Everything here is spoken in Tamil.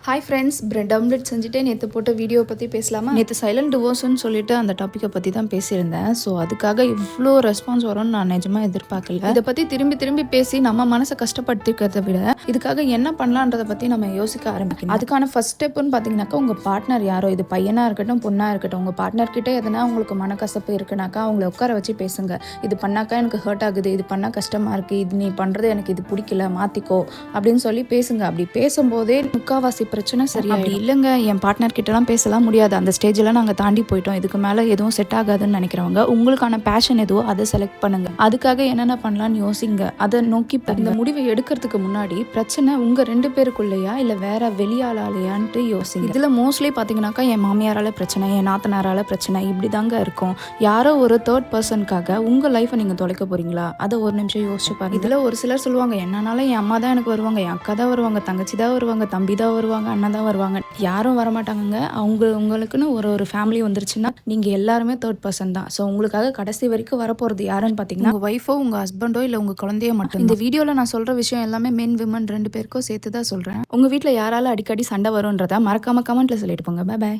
ஹாய் ஃப்ரெண்ட்ஸ், பிரெட் ஆம்லெட் செஞ்சுட்டு நேற்று போட்ட வீடியோ பற்றி பேசலாமா? நேற்று சைலண்ட் டிவோர்ஸ்ன்னு சொல்லிட்டு அந்த டாப்பிக்கை பற்றி தான் பேசியிருந்தேன். ஸோ அதுக்காக இவ்வளோ ரெஸ்பான்ஸ் வரும்னு நான் நிஜமாக எதிர்பார்க்கல. இதை பற்றி திரும்பி திரும்பி பேசி நம்ம மனசை கஷ்டப்படுத்திக்கிறத விட இதுக்காக என்ன பண்ணலான்றதை பற்றி நம்ம யோசிக்க ஆரம்பிக்கணும். அதுக்கான ஃபர்ஸ்ட் ஸ்டெப்புன்னு பார்த்தீங்கன்னாக்கா உங்கள் பார்ட்னர் யாரோ, இது பையனாக இருக்கட்டும் பொண்ணாக இருக்கட்டும், உங்கள் பார்ட்னர்கிட்ட எதனா உங்களுக்கு மனக்கசப்பு இருக்குனாக்கா அவங்கள உட்கார வச்சு பேசுங்க. இது பண்ணாக்கா எனக்கு ஹர்ட் ஆகுது, இது பண்ணால் கஷ்டமாக இருக்குது, இது நீ பண்ணுறது எனக்கு இது பிடிக்கல, மாற்றிக்கோ அப்படின்னு சொல்லி பேசுங்க. அப்படி பேசும்போதே முக்கால்வாசி பிரச்சனை சரியா. அப்படி இல்லைங்க, என் பார்ட்னர் கிட்டலாம் பேசலாம் முடியாது, அந்த ஸ்டேஜெல்லாம் நாங்கள் தாண்டி போயிட்டோம், இதுக்கு மேலே எதுவும் செட் ஆகாதுன்னு நினைக்கிறவங்க உங்களுக்கான பேஷன் எதுவோ அதை செலக்ட் பண்ணுங்க. அதுக்காக என்னென்ன பண்ணலான்னு யோசிங்க, அதை நோக்கி இந்த முடிவை எடுக்கிறதுக்கு முன்னாடி பிரச்சனை உங்க 2 பேருக்குள்ளையா இல்லை வேற வெளியாளாலையான்ட்டு யோசிங்க. இதில் மோஸ்ட்லி பார்த்தீங்கன்னாக்கா என் மாமியாரால பிரச்சனை, என் நாத்தனாரால பிரச்சனை, இப்படி தாங்க இருக்கும். யாரோ ஒரு தேர்ட் பர்சனுக்காக உங்கள் லைஃப்பை நீங்கள் தொலைக்க போறீங்களா? அதை ஒரு நிமிஷம் யோசிச்சு பாருங்க. இதில் ஒரு சிலர் சொல்லுவாங்க, என்னன்னால என் அம்மா தான் எனக்கு வருவாங்க, என் அக்கா தான் வருவாங்க, தங்கச்சி தான் வருவாங்க, தம்பி தான் வருவாங்க, அண்ணன் தான் வருவாங்க. யாரும் வரமாட்டாங்க. உங்களுக்குன்னு ஒரு ஃபேமிலி வந்துருச்சுன்னா நீங்கள் எல்லாருமே தேர்ட் பர்சன் தான். ஸோ உங்களுக்காக கடைசி வரைக்கும் வரப்போகிறது யாருன்னு பார்த்தீங்கன்னா உங்கள் ஒய்ஃபோ, உங்கள் ஹஸ்பண்டோ, இல்லை உங்கள் குழந்தையோ மட்டும். இந்த வீடியோவில் நான் சொல்கிற விஷயம் எல்லாமே மென் விமன் 2 பேருக்கும் சேர்த்து தான் சொல்கிறேன். உங்கள் வீட்டில் யாரால அடிக்கடி சண்டை வரும்ன்றதை மறக்காம கமெண்ட்டில் சொல்லிட்டு போங்க. Bye bye.